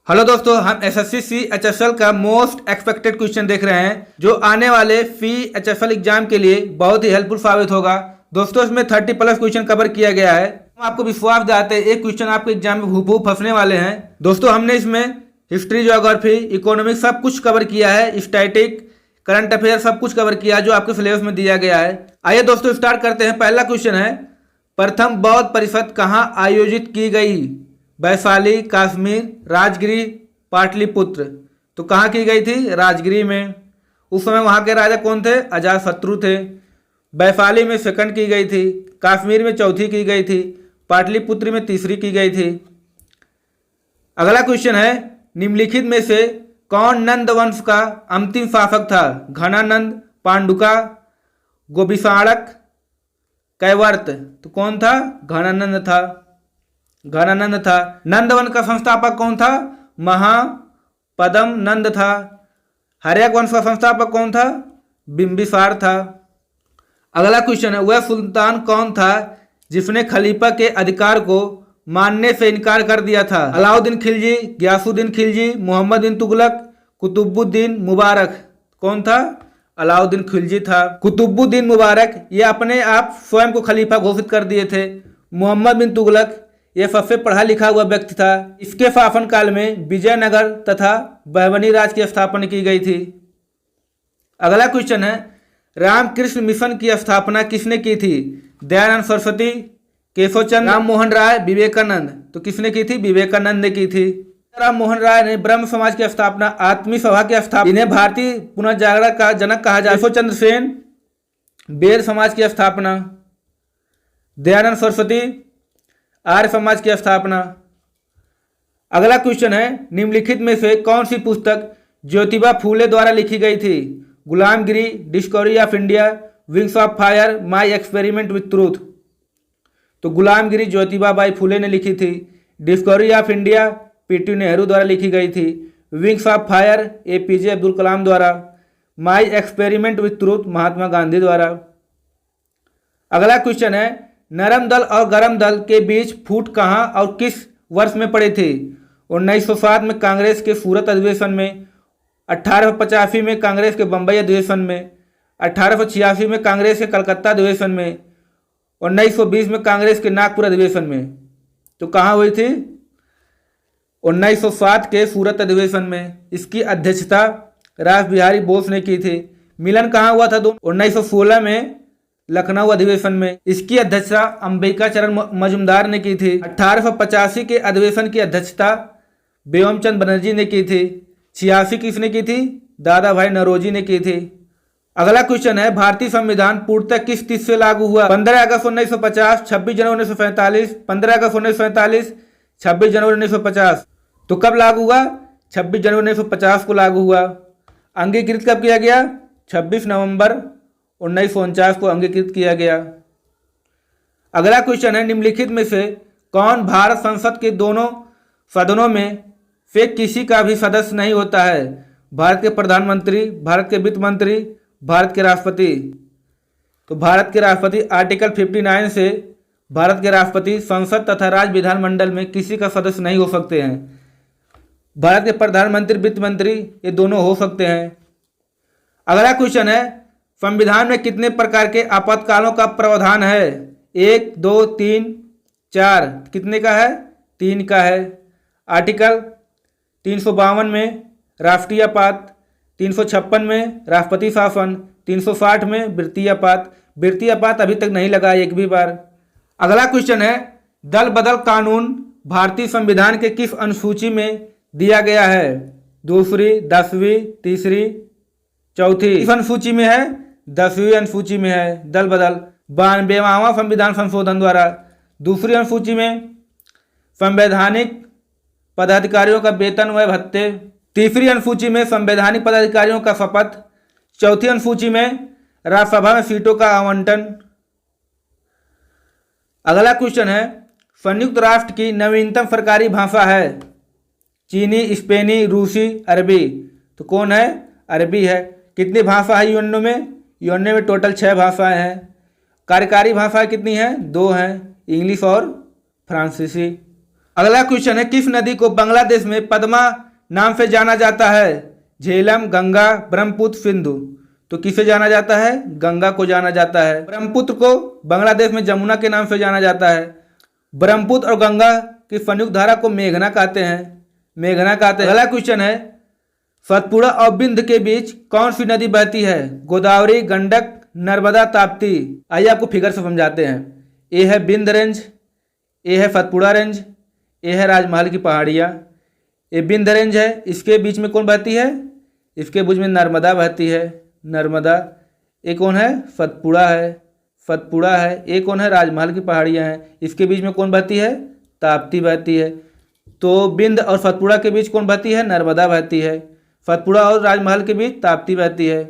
Hello दोस्तों, हम SSC CHSL का मोस्ट एक्सपेक्टेड क्वेश्चन देख रहे हैं जो आने वाले सीएचएसएल एग्जाम के लिए बहुत ही हेल्पफुल साबित होगा। दोस्तों, इसमें 30 प्लस क्वेश्चन कवर किया गया है। हम आपको विश्वास दिलाते हैं एक क्वेश्चन आपके एग्जाम में हूबहू फंसने वाले हैं। दोस्तों, हमने इसमें हिस्ट्री, ज्योग्राफी, इकोनॉमिक्स सब कुछ कवर किया है। स्टैटिक, करंट अफेयर सब कुछ कवर किया है जो आपके सिलेबस में दिया गया है। आइए दोस्तों स्टार्ट करते हैं। पहला क्वेश्चन है, प्रथम बौद्ध परिषद कहाँ आयोजित की गई? वैशाली, कश्मीर, राजगिरी, पाटलिपुत्र। तो कहाँ की गई थी? राजगिरी में। उस समय वहाँ के राजा कौन थे? अजातशत्रु थे। वैशाली में सेकंड की गई थी, कश्मीर में चौथी की गई थी, पाटलिपुत्र में तीसरी की गई थी। अगला क्वेश्चन है, निम्नलिखित में से कौन नंद वंश का अंतिम शासक था? घनानंद, पांडुका, गोभिसाणक, कैवर्त। तो कौन था? घनानंद था। घनानंद था। नंदवंश का संस्थापक कौन था? महापद्म नंद था। हर्यक वंश का संस्थापक कौन था? बिंबिसार था। अगला क्वेश्चन है, वह सुल्तान कौन था जिसने खलीफा के अधिकार को मानने से इनकार कर दिया था? अलाउद्दीन खिलजी, गयासुद्दीन खिलजी, मोहम्मद बिन तुगलक, कुतुबुद्दीन मुबारक। कौन था? अलाउद्दीन खिलजी था। कुतुबुद्दीन मुबारक ये अपने आप स्वयं को खलीफा घोषित कर दिए थे। मोहम्मद बिन तुगलक यह सबसे पढ़ा लिखा हुआ व्यक्ति था। इसके शासनकाल में विजयनगर तथा बहमनी राज की स्थापना की गई थी। अगला क्वेश्चन है, रामकृष्ण मिशन की स्थापना किसने की थी? दयानंद सरस्वती, केशवचंद्र, राम मोहन राय, विवेकानंद। तो किसने की थी? विवेकानंद ने की थी। राम मोहन राय ने ब्रह्म समाज की स्थापना, आत्मी सभा की स्थापना, इन्हें भारतीय पुनर्जागरण का जनक कहा जाता है। केशवचंद्र सेन, बेर समाज की स्थापना। दयानंद सरस्वती, आर्य समाज की स्थापना। अगला क्वेश्चन है, निम्नलिखित में से कौन सी पुस्तक ज्योतिबा फूले द्वारा लिखी गई थी? Gulamgiri, discovery of India, wings of fire, my experiment with truth. तो गुलामगिरी ज्योतिबा बाई फूले ने लिखी थी। Discovery of India P T Nehru द्वारा लिखी गई थी। Wings of fire A P J Abdul Kalam द्वारा। My experiment with truth Mahatma Gandhi द्वारा। अगला क्वेश्चन है, नरम दल और गरम दल के बीच फूट कहाँ और किस वर्ष में पड़ी थी? 1907 में कांग्रेस के सूरत अधिवेशन में, 1885 में कांग्रेस के बम्बई अधिवेशन में, 1886 में कांग्रेस के कलकत्ता अधिवेशन में, 1920 में कांग्रेस के नागपुर अधिवेशन में। तो कहाँ हुई थी? 1907 के सूरत अधिवेशन में। इसकी अध्यक्षता रास बिहारी बोस ने की थी। मिलन कहाँ हुआ था? 1916 में लखनऊ अधिवेशन में। इसकी अध्यक्षता अंबिका चरण मजूमदार ने की थी। 1885 के अधिवेशन की अध्यक्षता व्योमचंद बनर्जी ने की थी। 86 किसने की थी? दादा भाई नौरोजी ने की थी। अगला क्वेश्चन है, भारतीय संविधान पूर्णतः किस तिथि से लागू हुआ? 15 अगस्त 1950, 26 जनवरी 1947, 15 अगस्त 1947, 26 जनवरी 1950। तो कब लागू हुआ? 26 जनवरी 1950 को लागू हुआ। अंगीकृत कब किया गया? 26 नवंबर 1949 को अंगीकृत किया गया। अगला क्वेश्चन है, निम्नलिखित में से कौन भारत संसद के दोनों सदनों में से किसी का भी सदस्य नहीं होता है? भारत के प्रधानमंत्री, भारत के वित्त मंत्री, भारत के राष्ट्रपति। तो भारत के राष्ट्रपति आर्टिकल 59 से भारत के राष्ट्रपति संसद तथा राज्य विधानमंडल में किसी का सदस्य नहीं हो सकते हैं। भारत के प्रधानमंत्री, वित्त मंत्री ये दोनों हो सकते हैं। अगला क्वेश्चन है, संविधान में कितने प्रकार के आपातकालों का प्रावधान है? 1, 2, 3, 4। कितने का है? 3 का है। आर्टिकल 352 में राष्ट्रीय आपात, 356 में राष्ट्रपति शासन, 360 में वृत्तीय आपात। वृत्तीय आपात अभी तक नहीं लगा एक भी बार। अगला क्वेश्चन है, दल बदल कानून भारतीय संविधान के किस अनुसूची में दिया गया है? दूसरी, 10वीं, तीसरी, चौथी। किस अनुसूची में है? 10वीं अनुसूची में है दल बदल। 92वां संविधान संशोधन द्वारा। दूसरी अनुसूची में संवैधानिक पदाधिकारियों का वेतन व भत्ते। तीसरी अनुसूची में संवैधानिक पदाधिकारियों का शपथ। चौथी अनुसूची में राज्यसभा में सीटों का आवंटन। अगला क्वेश्चन है, संयुक्त राष्ट्र की नवीनतम सरकारी भाषा है? चीनी, स्पेनी, रूसी, अरबी। तो कौन है? अरबी है। कितनी भाषा है यूएनओ में? यूएनओ में टोटल 6 भाषाएं हैं। कार्यकारी भाषाएं कितनी हैं? 2 हैं, इंग्लिश और फ्रांसीसी। अगला क्वेश्चन है, किस नदी को बांग्लादेश में पद्मा नाम से जाना जाता है? झेलम, गंगा, ब्रह्मपुत्र, सिंधु। तो किसे जाना जाता है? गंगा को जाना जाता है। ब्रह्मपुत्र को बांग्लादेश में जमुना के नाम से जाना जाता है। ब्रह्मपुत्र और गंगा की संयुक्त धारा को मेघना कहते हैं, मेघना कहते हैं। अगला क्वेश्चन है, सतपुड़ा और बिंद के बीच कौन सी नदी बहती है? गोदावरी, गंडक, नर्मदा, ताप्ती। आइए आपको फिगर से समझाते हैं। ए है बिंद रेंज, ए है सतपुड़ा रेंज, ए है राजमहल की पहाड़ियाँ। ये बिंद रेंज है, इसके बीच में कौन बहती है? इसके बीच में नर्मदा बहती है, नर्मदा। ये कौन है? सतपुड़ा है, सतपुड़ा है। ये कौन है? राजमहल की पहाड़ियाँ हैं। इसके बीच में कौन बहती है? ताप्ती बहती है। तो बिंद और सतपुड़ा के बीच कौन बहती है? नर्मदा बहती है। सतपुड़ा और राजमहल के बीच ताप्ती बहती है।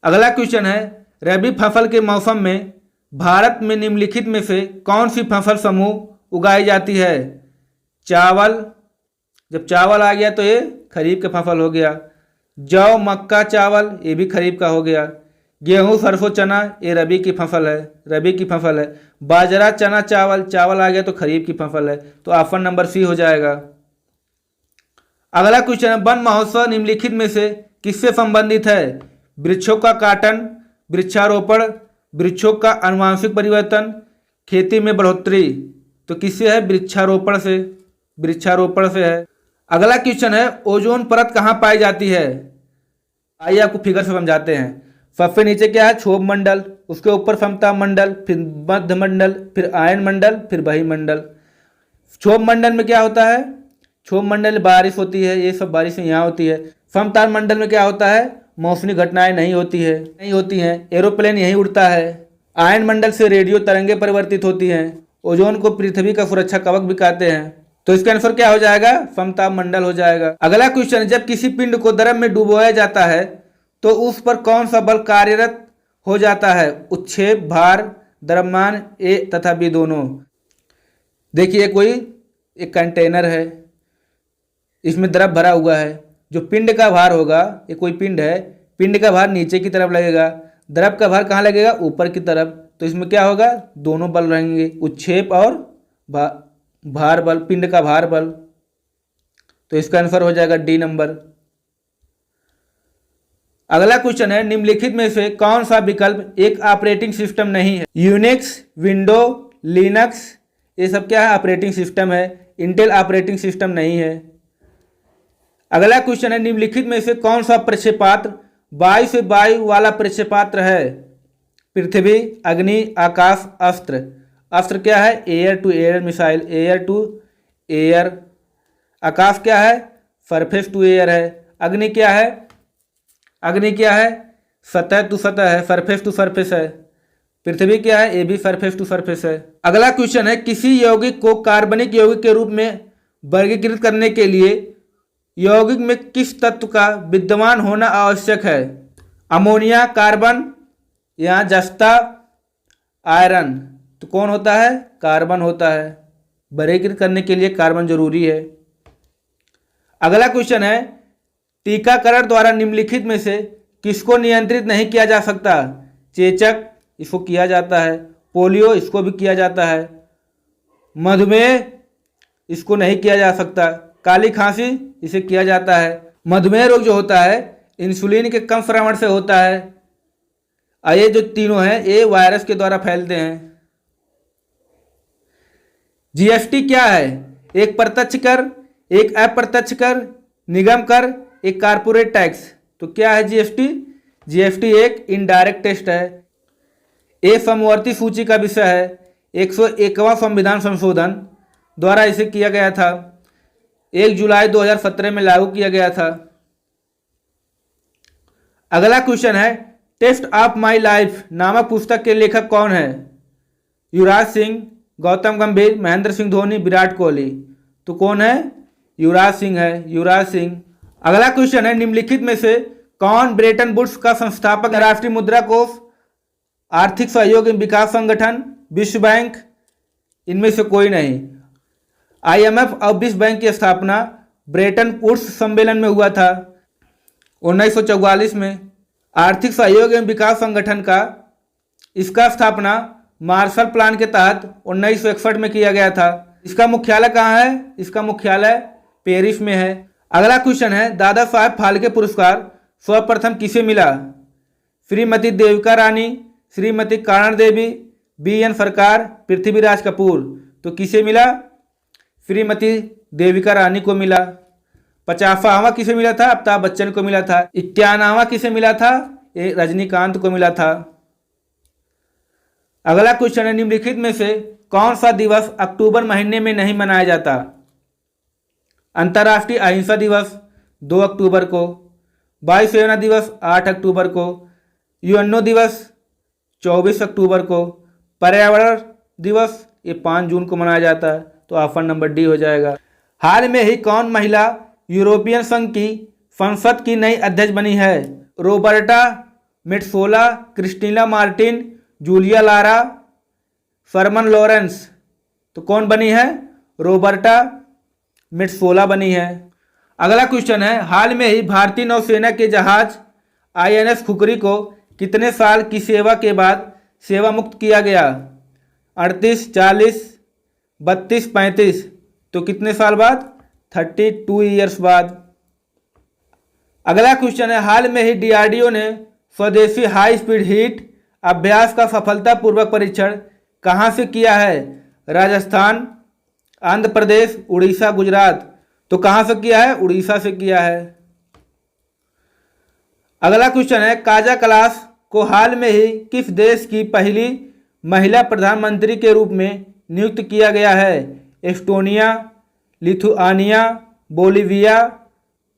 अगला क्वेश्चन है, रबी फसल के मौसम में भारत में निम्नलिखित में से कौन सी फसल समूह उगाई जाती है? चावल, जब चावल आ गया तो ये खरीफ का फसल हो गया। जौ, मक्का, चावल, ये भी खरीफ का हो गया। गेहूं, सरसों, चना, ये रबी की फसल है, रबी की फसल है। बाजरा, चना, चावल, चावल आ गया तो खरीफ की फसल है। तो ऑप्शन नंबर सी हो जाएगा। अगला क्वेश्चन है, वन महोत्सव निम्नलिखित में से किससे संबंधित है? वृक्षों का काटन, वृक्षारोपण, वृक्षों का आनुवंशिक परिवर्तन, खेती में बढ़ोतरी। तो किससे है? वृक्षारोपण से, वृक्षारोपण से है। अगला क्वेश्चन है, ओजोन परत कहाँ पाई जाती है? आइए आपको फिगर से समझाते हैं। सबसे नीचे क्या है? क्षोभ मंडल, उसके ऊपर समताप मंडल, फिर मध्य मंडल, फिर आयन मंडल, फिर बहिमंडल। क्षोभ मंडल में क्या होता है? क्षोभ मंडल में बारिश होती है, ये सब बारिश यहाँ होती है। समताप मंडल में क्या होता है? मौसमी घटनाएं नहीं होती हैं, एरोप्लेन यहीं उड़ता है। आयन मंडल से रेडियो तरंगे परिवर्तित होती हैं। ओजोन को पृथ्वी का सुरक्षा कवच भी कहते हैं। तो इसका आंसर क्या हो जाएगा? समताप मंडल हो जाएगा। अगला क्वेश्चन, जब किसी पिंड को द्रव में डुबोया जाता है तो उस पर कौन सा बल कार्यरत हो जाता है? उत्क्षेप, भार, द्रव्यमान, ए तथा बी दोनों। देखिए कोई एक कंटेनर है, इसमें द्रव भरा हुआ है। जो पिंड का भार होगा, ये कोई पिंड है, पिंड का भार नीचे की तरफ लगेगा, द्रव का भार कहाँ लगेगा? ऊपर की तरफ। तो इसमें क्या होगा? दोनों बल रहेंगे, उत्क्षेप और भार बल, पिंड का भार बल। तो इसका आंसर हो जाएगा डी नंबर। अगला क्वेश्चन है, निम्नलिखित में से कौन सा विकल्प एक ऑपरेटिंग सिस्टम नहीं है? यूनिक्स, विंडो, लिनक्स, ये सब क्या है? ऑपरेटिंग सिस्टम है। इंटेल ऑपरेटिंग सिस्टम नहीं है। अगला क्वेश्चन है, निम्नलिखित में से कौन सा प्रक्षेपास्त्र वायु से वायु वाला प्रक्षेपास्त्र है? पृथ्वी, अग्नि, आकाश, अस्त्र। अस्त्र क्या है? Air to air missile, air to air. Akash क्या है? सरफेस टू एयर है। अग्नि क्या है? अग्नि क्या है? सतह टू सतह है, सरफेस टू सरफेस है। पृथ्वी क्या है? ये भी सरफेस टू सरफेस है। अगला क्वेश्चन है, किसी यौगिक को कार्बनिक यौगिक के रूप में वर्गीकृत करने के लिए यौगिक में किस तत्व का विद्यमान होना आवश्यक है? अमोनिया, कार्बन या जस्ता, आयरन। तो कौन होता है? कार्बन होता है। वर्गीकृत करने के लिए कार्बन जरूरी है। अगला क्वेश्चन है, टीकाकरण द्वारा निम्नलिखित में से किसको नियंत्रित नहीं किया जा सकता? चेचक, इसको किया जाता है। पोलियो, इसको भी किया जाता है। मधुमेह, इसको नहीं किया जा सकता। काली खांसी, इसे किया जाता है। मधुमेह रोग जो होता है इंसुलिन के कम श्रवण से होता है। ये जो तीनों हैं ये वायरस के द्वारा फैलते हैं। जीएसटी क्या है? एक प्रत्यक्ष कर, एक अप्रत्यक्ष कर, निगम कर, एक कारपोरेट टैक्स। तो क्या है जीएसटी? जीएसटी एक इनडायरेक्ट टैक्स है। ये समवर्ती सूची का विषय है। 101वां संविधान संशोधन द्वारा इसे किया गया था। 1 जुलाई 2017 में लागू किया गया था। अगला क्वेश्चन है, टेस्ट ऑफ माई लाइफ नामक पुस्तक के लेखक कौन है? युवराज सिंह, गौतम गंभीर, महेंद्र सिंह धोनी, विराट कोहली। तो कौन है? युवराज सिंह है, युवराज सिंह। अगला क्वेश्चन है, निम्नलिखित में से कौन ब्रेटन वुड्स का संस्थापक? राष्ट्रीय मुद्रा कोष, आर्थिक सहयोग एवं विकास संगठन, विश्व बैंक, इनमें से कोई नहीं। आईएमएफ और विश्व बैंक की स्थापना ब्रेटन वुड्स सम्मेलन में हुआ था 1944 में। आर्थिक सहयोग एवं विकास संगठन का इसका स्थापना मार्शल प्लान के तहत 1961 में किया गया था। इसका मुख्यालय कहाँ है? इसका मुख्यालय पेरिस में है। अगला क्वेश्चन है, दादा साहब फाल्के पुरस्कार सर्वप्रथम किसे मिला? श्रीमती देविका रानी, श्रीमती कारण देवी, BN सरकार, पृथ्वीराज कपूर। तो किसे मिला? श्रीमती देविका रानी को मिला। 50वां किसे मिला था? अमिताभ बच्चन को मिला था। 91वां किसे मिला था? ये रजनीकांत को मिला था। अगला क्वेश्चन है, निम्नलिखित में से कौन सा दिवस अक्टूबर महीने में नहीं मनाया जाता? अंतर्राष्ट्रीय अहिंसा दिवस 2 अक्टूबर को, वायुसेना दिवस 8 अक्टूबर को, यूएनओ दिवस 24 अक्टूबर को, पर्यावरण दिवस ये 5 जून को मनाया जाता है। तो ऑप्शन नंबर डी हो जाएगा। हाल में ही कौन महिला यूरोपियन संघ की संसद की नई अध्यक्ष बनी है? Roberta Metsola, Christina Martin, Julia Lara, Furman Lawrence. तो कौन बनी है? रोबर्टा मेट्सोला बनी है। अगला क्वेश्चन है, हाल में ही भारतीय नौसेना के जहाज INS खुकरी को कितने साल की सेवा के बाद सेवा मुक्त किया गया? 38, 40, 32, 35। तो कितने साल बाद? 32 ईयर्स बाद। अगला क्वेश्चन है, हाल में ही DRDO ने स्वदेशी हाई स्पीड हिट अभ्यास का सफलतापूर्वक परीक्षण कहाँ से किया है? राजस्थान, आंध्र प्रदेश, उड़ीसा, गुजरात। तो कहाँ से किया है? उड़ीसा से किया है। अगला क्वेश्चन है, काजा कलास को हाल में ही किस देश की पहली महिला प्रधानमंत्री के रूप में नियुक्त किया गया है? Estonia, Lithuania, Bolivia,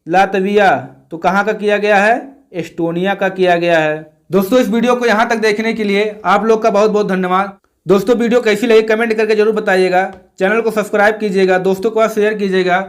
Latvia. तो कहाँ का किया गया है? एस्टोनिया का किया गया है। दोस्तों, इस वीडियो को यहाँ तक देखने के लिए आप लोग का बहुत बहुत धन्यवाद। दोस्तों, वीडियो कैसी लगी कमेंट करके जरूर बताइएगा। चैनल को सब्सक्राइब कीजिएगा, दोस्तों के पास शेयर कीजिएगा।